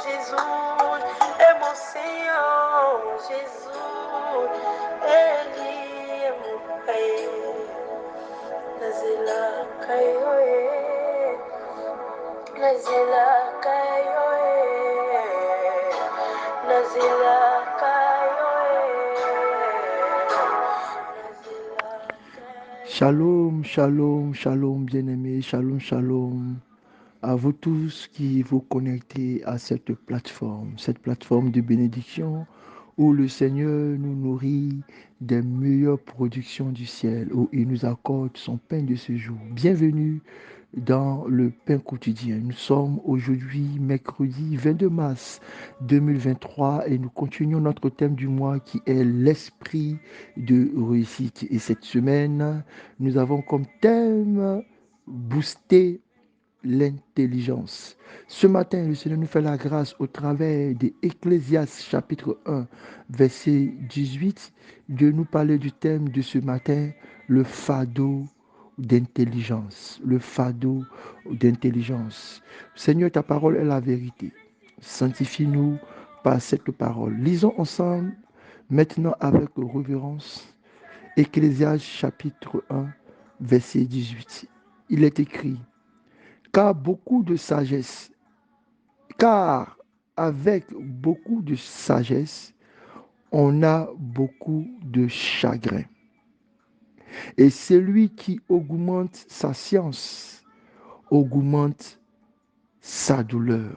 Jesus é meu Senhor, Jesus, Ele é meu Pai. Nazila Kayoe, Nazila Kayoe, Nazila Kayoe, Nazila Kayoe. Shalom, shalom, shalom, bien-aimés, shalom, shalom. À vous tous qui vous connectez à cette plateforme de bénédiction où le Seigneur nous nourrit des meilleures productions du ciel, où il nous accorde son pain de ce jour. Bienvenue dans le pain quotidien. Nous sommes aujourd'hui mercredi 22 mars 2023 et nous continuons notre thème du mois qui est l'esprit de réussite. Et cette semaine, nous avons comme thème booster l'intelligence. Ce matin, le Seigneur nous fait la grâce au travers d'Ecclésiaste chapitre 1, verset 18, de nous parler du thème de ce matin, le fardeau d'intelligence. Le fardeau d'intelligence. Seigneur, ta parole est la vérité. Sanctifie-nous par cette parole. Lisons ensemble maintenant avec révérence Ecclésiaste chapitre 1, verset 18. Il est écrit: car avec beaucoup de sagesse, on a beaucoup de chagrin. Et celui qui augmente sa science augmente sa douleur.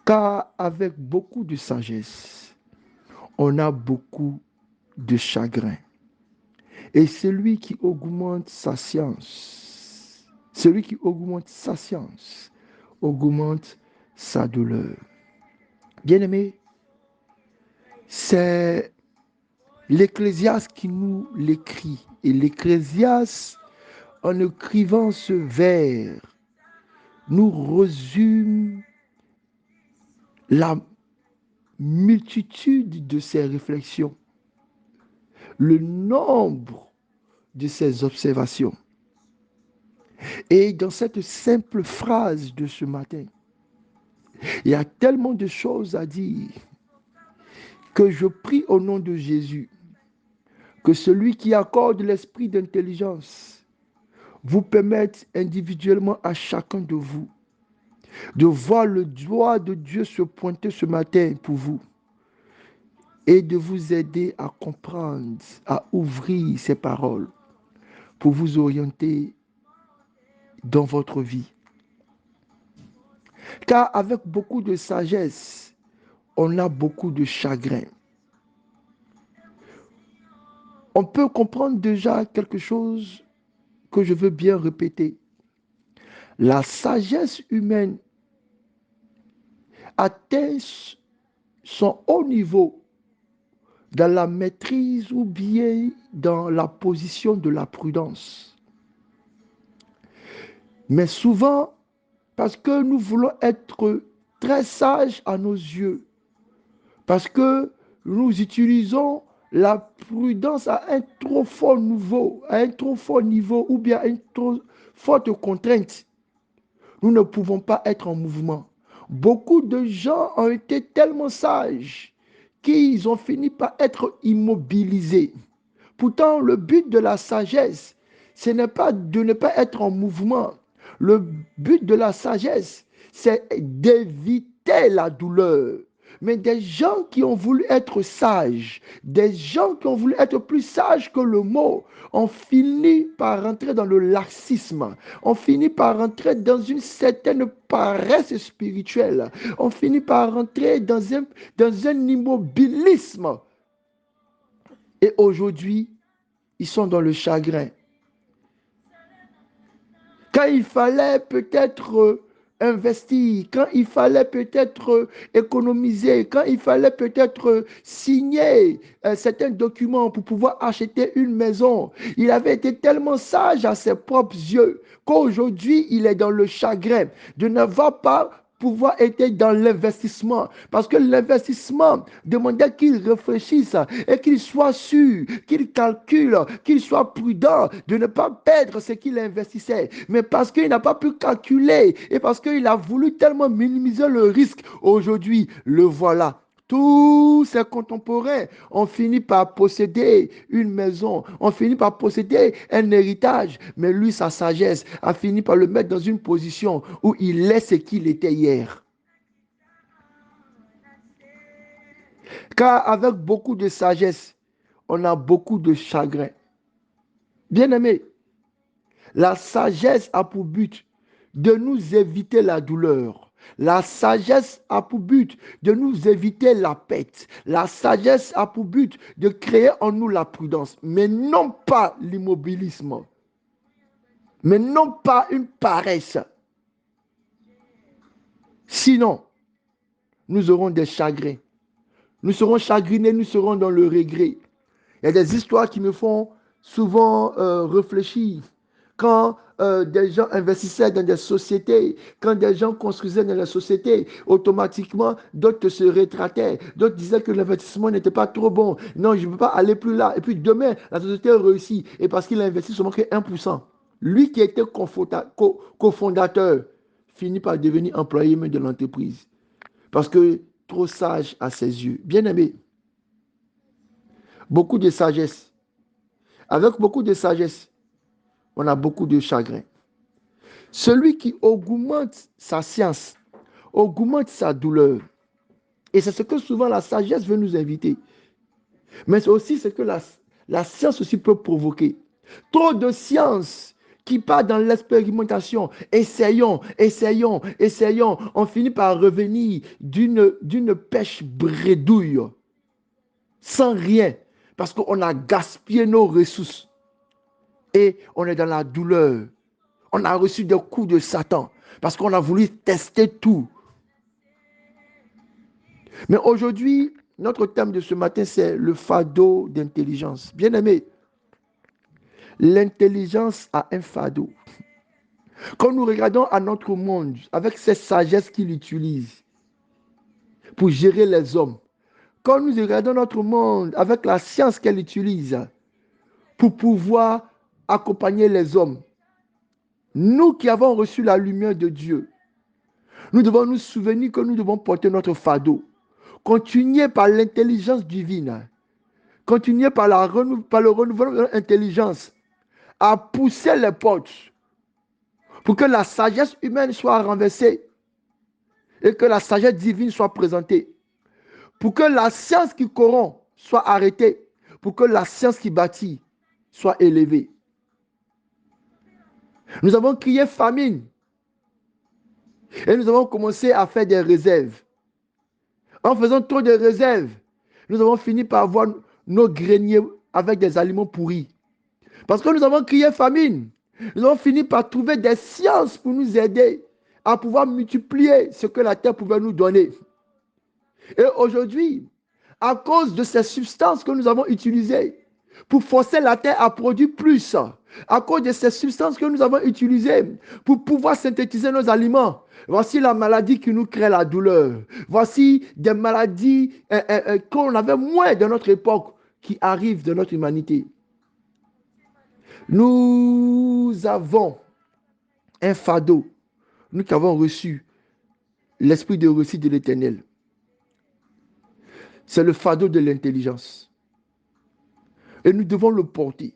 Car avec beaucoup de sagesse, on a beaucoup de chagrin. Et celui qui augmente sa science, augmente sa douleur. Bien-aimés, c'est l'Ecclésiaste qui nous l'écrit. Et l'Ecclésiaste, en écrivant ce vers, nous résume la multitude de ses réflexions, le nombre de ses observations. Et dans cette simple phrase de ce matin, il y a tellement de choses à dire que je prie au nom de Jésus que celui qui accorde l'esprit d'intelligence vous permette individuellement à chacun de vous de voir le doigt de Dieu se pointer ce matin pour vous et de vous aider à comprendre, à ouvrir ces paroles pour vous orienter dans votre vie. Car avec beaucoup de sagesse, on a beaucoup de chagrin. On peut comprendre déjà quelque chose que je veux bien répéter. La sagesse humaine atteint son haut niveau dans la maîtrise ou bien dans la position de la prudence. Mais souvent, parce que nous voulons être très sages à nos yeux, parce que nous utilisons la prudence à un trop fort niveau, ou bien à une trop forte contrainte, nous ne pouvons pas être en mouvement. Beaucoup de gens ont été tellement sages qu'ils ont fini par être immobilisés. Pourtant, le but de la sagesse, ce n'est pas de ne pas être en mouvement. Le but de la sagesse, c'est d'éviter la douleur. Mais des gens qui ont voulu être sages, des gens qui ont voulu être plus sages que le mot, ont fini par rentrer dans le laxisme, ont fini par rentrer dans une certaine paresse spirituelle, ont fini par rentrer dans un immobilisme. Et aujourd'hui, ils sont dans le chagrin. Quand il fallait peut-être investir, quand il fallait peut-être économiser, quand il fallait peut-être signer certains documents pour pouvoir acheter une maison, il avait été tellement sage à ses propres yeux qu'aujourd'hui, il est dans le chagrin de n'avoir pas pouvoir être dans l'investissement. Parce que l'investissement demandait qu'il réfléchisse et qu'il soit sûr, qu'il calcule, qu'il soit prudent de ne pas perdre ce qu'il investissait. Mais parce qu'il n'a pas pu calculer et parce qu'il a voulu tellement minimiser le risque, aujourd'hui, le voilà. Tous ses contemporains ont fini par posséder une maison, ont fini par posséder un héritage, mais lui, sa sagesse a fini par le mettre dans une position où il est ce qu'il était hier. Car avec beaucoup de sagesse, on a beaucoup de chagrin. Bien-aimé, la sagesse a pour but de nous éviter la douleur. La sagesse a pour but de nous éviter la perte. La sagesse a pour but de créer en nous la prudence, mais non pas l'immobilisme, mais non pas une paresse. Sinon, nous aurons des chagrins. Nous serons chagrinés, nous serons dans le regret. Il y a des histoires qui me font souvent réfléchir. Quand des gens investissaient dans des sociétés, quand des gens construisaient dans des sociétés, automatiquement, d'autres se rétractaient. D'autres disaient que l'investissement n'était pas trop bon. Non, je ne peux pas aller plus là. Et puis demain, la société réussit. Et parce qu'il a investi seulement que 1%. Lui qui était cofondateur, finit par devenir employé même de l'entreprise. Parce que trop sage à ses yeux. Bien aimé, beaucoup de sagesse. Avec beaucoup de sagesse, on a beaucoup de chagrin. Celui qui augmente sa science, augmente sa douleur. Et c'est ce que souvent la sagesse veut nous inviter. Mais c'est aussi ce que la science aussi peut provoquer. Trop de science qui part dans l'expérimentation. Essayons, essayons, essayons. On finit par revenir d'une pêche bredouille, sans rien, parce qu'on a gaspillé nos ressources. Et on est dans la douleur. On a reçu des coups de Satan parce qu'on a voulu tester tout. Mais aujourd'hui, notre thème de ce matin, c'est le fardeau d'intelligence. Bien aimé, l'intelligence a un fardeau. Quand nous regardons à notre monde, avec cette sagesse qu'il utilise pour gérer les hommes, quand nous regardons notre monde avec la science qu'elle utilise pour pouvoir accompagner les hommes, nous qui avons reçu la lumière de Dieu, nous devons nous souvenir que nous devons porter notre fardeau. Continuer par l'intelligence divine. Continuer par le renouvellement de l'intelligence à pousser les portes pour que la sagesse humaine soit renversée et que la sagesse divine soit présentée. Pour que la science qui corrompt soit arrêtée. Pour que la science qui bâtit soit élevée. Nous avons crié famine. Et nous avons commencé à faire des réserves. En faisant trop de réserves, nous avons fini par avoir nos greniers avec des aliments pourris. Parce que nous avons crié famine. Nous avons fini par trouver des sciences pour nous aider à pouvoir multiplier ce que la terre pouvait nous donner. Et aujourd'hui, à cause de ces substances que nous avons utilisées pour forcer la terre à produire plus, à cause de ces substances que nous avons utilisées pour pouvoir synthétiser nos aliments, voici la maladie qui nous crée la douleur. Voici des maladies qu'on avait moins de notre époque qui arrivent de notre humanité. Nous avons un fardeau, nous qui avons reçu l'esprit de réussite de l'Éternel. C'est le fardeau de l'intelligence. Et nous devons le porter.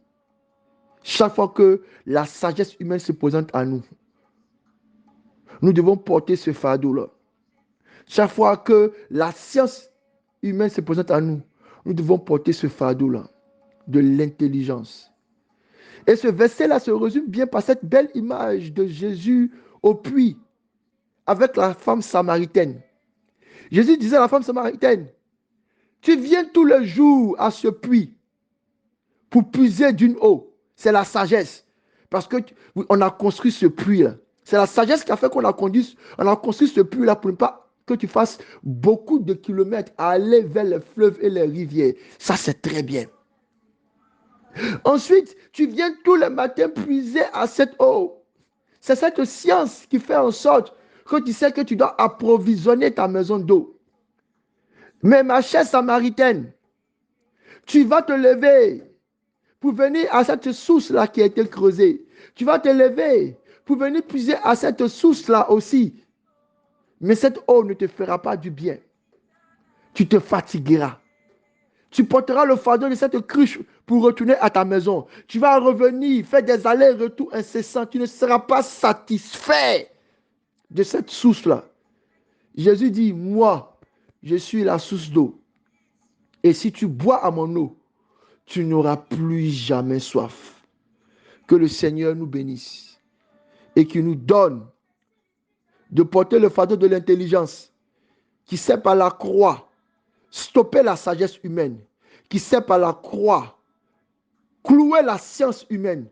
Chaque fois que la sagesse humaine se présente à nous, nous devons porter ce fardeau-là. Chaque fois que la science humaine se présente à nous, nous devons porter ce fardeau-là de l'intelligence. Et ce verset-là se résume bien par cette belle image de Jésus au puits avec la femme samaritaine. Jésus disait à la femme samaritaine, tu viens tous les jours à ce puits pour puiser d'une eau. C'est la sagesse. Parce qu'on a construit ce puits-là. C'est la sagesse qui a fait qu'on a construit ce puits-là pour ne pas que tu fasses beaucoup de kilomètres à aller vers les fleuves et les rivières. Ça, c'est très bien. Ensuite, tu viens tous les matins puiser à cette eau. C'est cette science qui fait en sorte que tu sais que tu dois approvisionner ta maison d'eau. Mais ma chère Samaritaine, tu vas te lever pour venir à cette source-là qui a été creusée. Tu vas te lever pour venir puiser à cette source-là aussi. Mais cette eau ne te fera pas du bien. Tu te fatigueras. Tu porteras le fardeau de cette cruche pour retourner à ta maison. Tu vas revenir, faire des allers-retours incessants. Tu ne seras pas satisfait de cette source-là. Jésus dit, moi, je suis la source d'eau. Et si tu bois à mon eau, tu n'auras plus jamais soif. Que le Seigneur nous bénisse et qu'il nous donne de porter le fardeau de l'intelligence qui sait par la croix stopper la sagesse humaine, qui sait par la croix clouer la science humaine,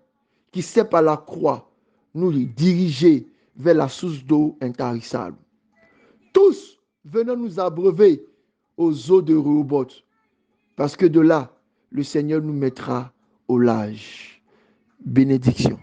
qui sait par la croix nous diriger vers la source d'eau intarissable. Tous venons nous abreuver aux eaux de Rehoboth, parce que de là, le Seigneur nous mettra au large. Bénédiction.